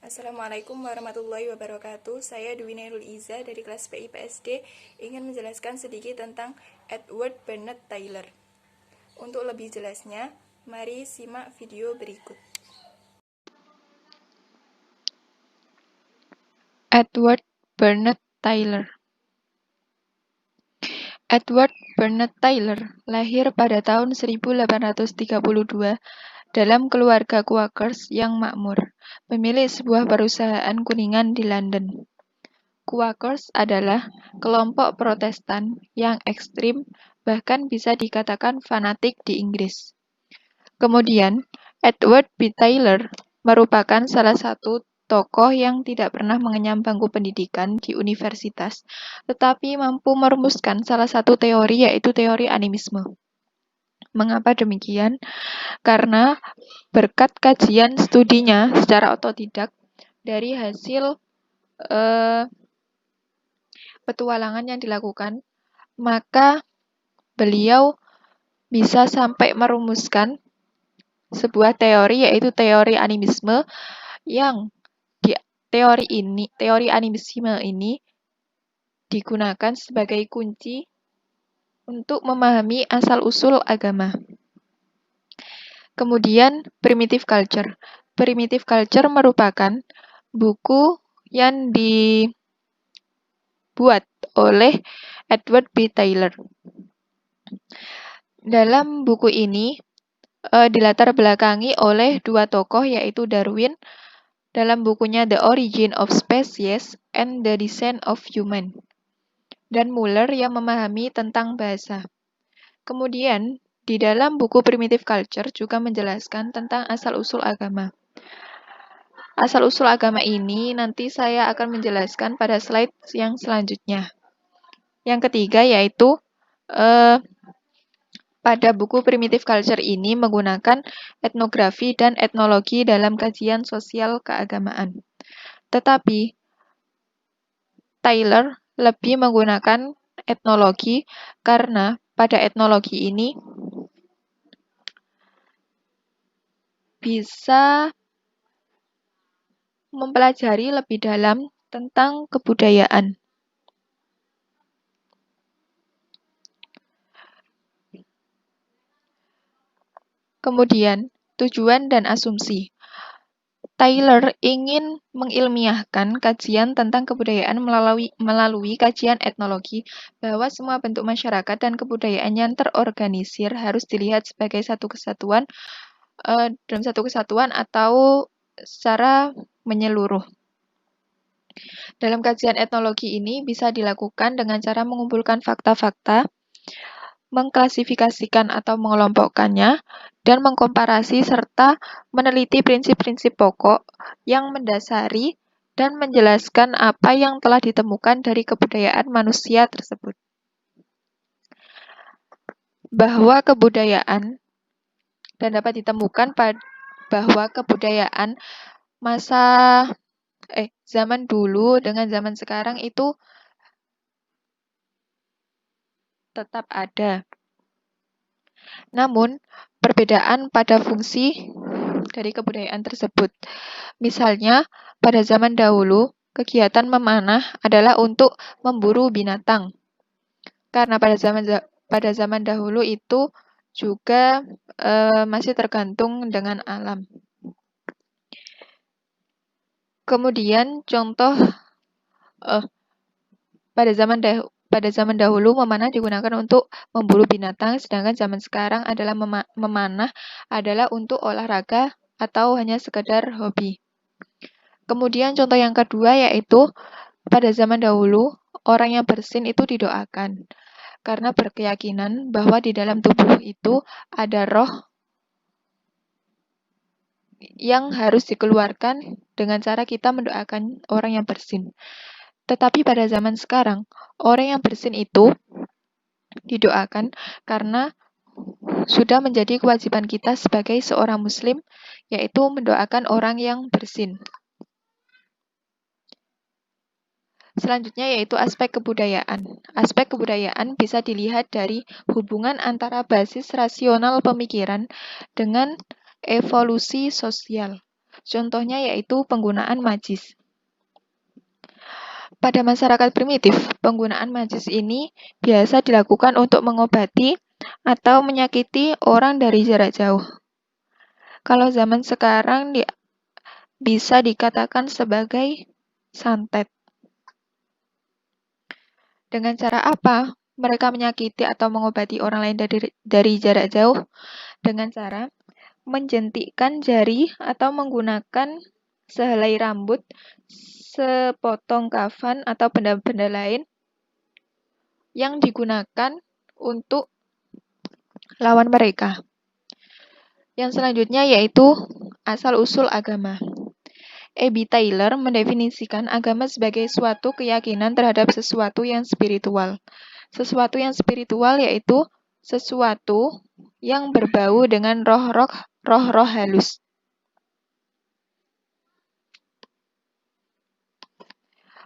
Assalamualaikum warahmatullahi wabarakatuh. Saya Dwi Nairul Iza dari kelas PI PSD ingin menjelaskan sedikit tentang Edward Bernard Tyler. Untuk lebih jelasnya, mari simak video berikut. Edward Bernard Tyler. Edward Bernard Tyler lahir pada tahun 1832 dalam keluarga Quakers yang makmur, pemilik sebuah perusahaan kuningan di London. Quakers adalah kelompok Protestan yang ekstrim, bahkan bisa dikatakan fanatik di Inggris. Kemudian, Edward B. Tyler merupakan salah satu tokoh yang tidak pernah mengenyam bangku pendidikan di universitas, tetapi mampu merumuskan salah satu teori, yaitu teori animisme. Mengapa demikian? Karena berkat kajian studinya secara otodidak dari hasil petualangan yang dilakukan, maka beliau bisa sampai merumuskan sebuah teori, yaitu teori animisme, yang di teori animisme ini digunakan sebagai kunci untuk memahami asal-usul agama. Kemudian, Primitive Culture. Primitive Culture merupakan buku yang dibuat oleh Edward B. Tyler. Dalam buku ini dilatar belakangi oleh dua tokoh, yaitu Darwin dalam bukunya The Origin of Species and the Descent of Human, dan Muller yang memahami tentang bahasa. Kemudian, di dalam buku Primitive Culture juga menjelaskan tentang asal-usul agama. Asal-usul agama ini nanti saya akan menjelaskan pada slide yang selanjutnya. Yang ketiga yaitu pada buku Primitive Culture ini menggunakan etnografi dan etnologi dalam kajian sosial keagamaan. Tetapi Tyler lebih menggunakan etnologi karena pada etnologi ini bisa mempelajari lebih dalam tentang kebudayaan. Kemudian, tujuan dan asumsi. Tyler ingin mengilmiahkan kajian tentang kebudayaan melalui kajian etnologi, bahwa semua bentuk masyarakat dan kebudayaan yang terorganisir harus dilihat sebagai satu kesatuan dalam satu kesatuan atau secara menyeluruh. Dalam kajian etnologi ini bisa dilakukan dengan cara mengumpulkan fakta-fakta, mengklasifikasikan atau mengelompokkannya, dan mengkomparasi serta meneliti prinsip-prinsip pokok yang mendasari dan menjelaskan apa yang telah ditemukan dari kebudayaan manusia tersebut. Bahwa kebudayaan dan dapat ditemukan bahwa kebudayaan zaman dulu dengan zaman sekarang itu tetap ada. Namun, perbedaan pada fungsi dari kebudayaan tersebut. Misalnya, pada zaman dahulu, kegiatan memanah adalah untuk memburu binatang. Karena pada zaman dahulu itu juga masih tergantung dengan alam. Kemudian contoh pada zaman dahulu memanah digunakan untuk memburu binatang, sedangkan zaman sekarang adalah memanah adalah untuk olahraga atau hanya sekedar hobi. Kemudian contoh yang kedua yaitu pada zaman dahulu orang yang bersin itu didoakan karena berkeyakinan bahwa di dalam tubuh itu ada roh yang harus dikeluarkan dengan cara kita mendoakan orang yang bersin. Tetapi pada zaman sekarang, orang yang bersin itu didoakan karena sudah menjadi kewajiban kita sebagai seorang muslim, yaitu mendoakan orang yang bersin. Selanjutnya yaitu aspek kebudayaan. Aspek kebudayaan bisa dilihat dari hubungan antara basis rasional pemikiran dengan evolusi sosial. Contohnya yaitu penggunaan magis. Pada masyarakat primitif, penggunaan magis ini biasa dilakukan untuk mengobati atau menyakiti orang dari jarak jauh. Kalau zaman sekarang bisa dikatakan sebagai santet. Dengan cara apa mereka menyakiti atau mengobati orang lain dari jarak jauh? Dengan cara menjentikkan jari atau menggunakan sehelai rambut, sepotong kafan, atau benda-benda lain yang digunakan untuk lawan mereka. Yang selanjutnya yaitu asal-usul agama. E.B. Taylor mendefinisikan agama sebagai suatu keyakinan terhadap sesuatu yang spiritual. Sesuatu yang spiritual yaitu sesuatu yang berbau dengan roh-roh halus.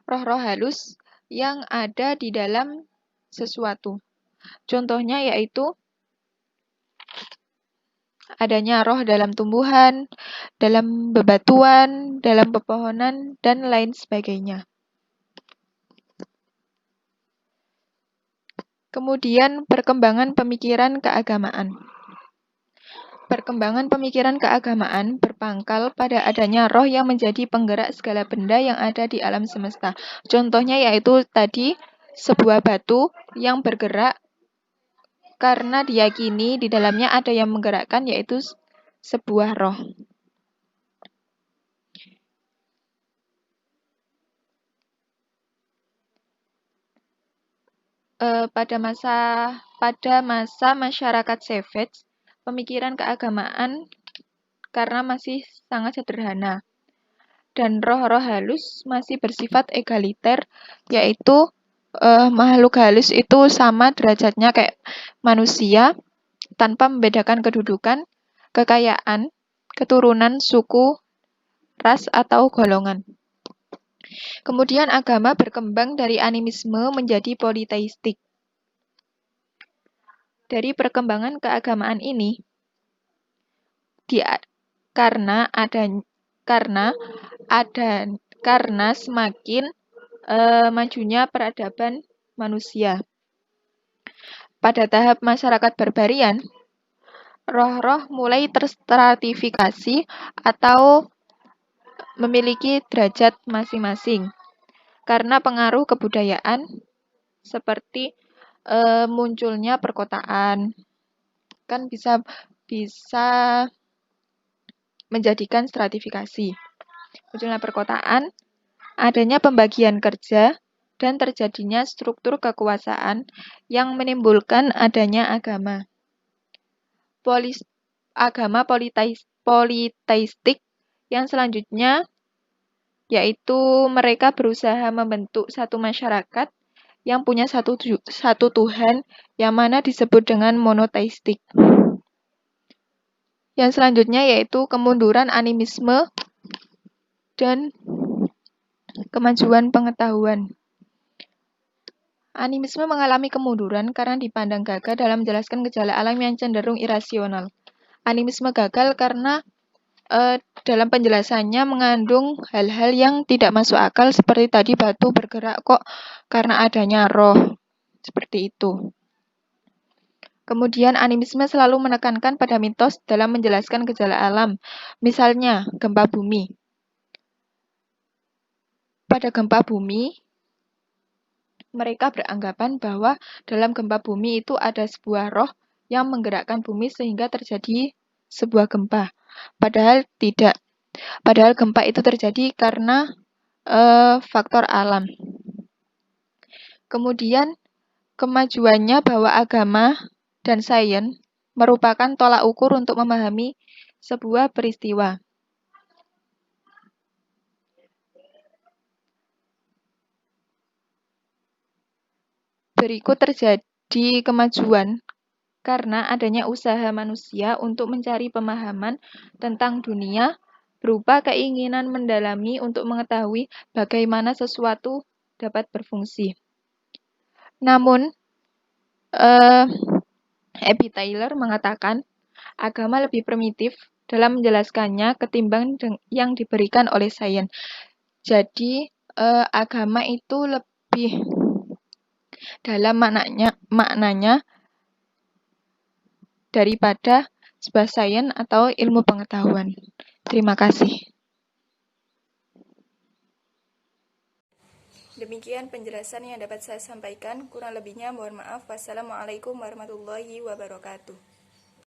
Roh-roh halus yang ada di dalam sesuatu. Contohnya yaitu adanya roh dalam tumbuhan, dalam bebatuan, dalam pepohonan, dan lain sebagainya. Kemudian perkembangan pemikiran keagamaan. Perkembangan pemikiran keagamaan berpangkal pada adanya roh yang menjadi penggerak segala benda yang ada di alam semesta. Contohnya yaitu tadi sebuah batu yang bergerak karena diyakini di dalamnya ada yang menggerakkan, yaitu sebuah roh. Pada masa masyarakat savage, pemikiran keagamaan karena masih sangat sederhana dan roh-roh halus masih bersifat egaliter, yaitu makhluk halus itu sama derajatnya kayak manusia tanpa membedakan kedudukan, kekayaan, keturunan, suku, ras, atau golongan. Kemudian agama berkembang dari animisme menjadi politeistik. Dari perkembangan keagamaan ini, karena semakin majunya peradaban manusia. Pada tahap masyarakat barbarian, roh-roh mulai terstratifikasi atau memiliki derajat masing-masing karena pengaruh kebudayaan seperti munculnya perkotaan, kan bisa menjadikan stratifikasi. Munculnya perkotaan, adanya pembagian kerja, dan terjadinya struktur kekuasaan yang menimbulkan adanya agama. Agama politeistik yang selanjutnya yaitu mereka berusaha membentuk satu masyarakat yang punya satu Tuhan yang mana disebut dengan monoteistik. Yang selanjutnya yaitu kemunduran animisme dan kemajuan pengetahuan. Animisme mengalami kemunduran karena dipandang gagal dalam menjelaskan gejala alam yang cenderung irasional. Animisme gagal karena dalam penjelasannya mengandung hal-hal yang tidak masuk akal seperti tadi batu bergerak kok karena adanya roh. Seperti itu. Kemudian animisme selalu menekankan pada mitos dalam menjelaskan gejala alam. Misalnya gempa bumi. Pada gempa bumi, mereka beranggapan bahwa dalam gempa bumi itu ada sebuah roh yang menggerakkan bumi sehingga terjadi sebuah gempa. Padahal tidak. Padahal gempa itu terjadi karena faktor alam. Kemudian kemajuannya bahwa agama dan sains merupakan tolak ukur untuk memahami sebuah peristiwa. Berikut terjadi kemajuan karena adanya usaha manusia untuk mencari pemahaman tentang dunia berupa keinginan mendalami untuk mengetahui bagaimana sesuatu dapat berfungsi. Namun, E.B. Taylor mengatakan agama lebih primitif dalam menjelaskannya ketimbang yang diberikan oleh sains. Jadi, agama itu lebih dalam maknanya daripada sebuah sains atau ilmu pengetahuan. Terima kasih. Demikian penjelasan yang dapat saya sampaikan. Kurang lebihnya mohon maaf. Wassalamualaikum warahmatullahi wabarakatuh.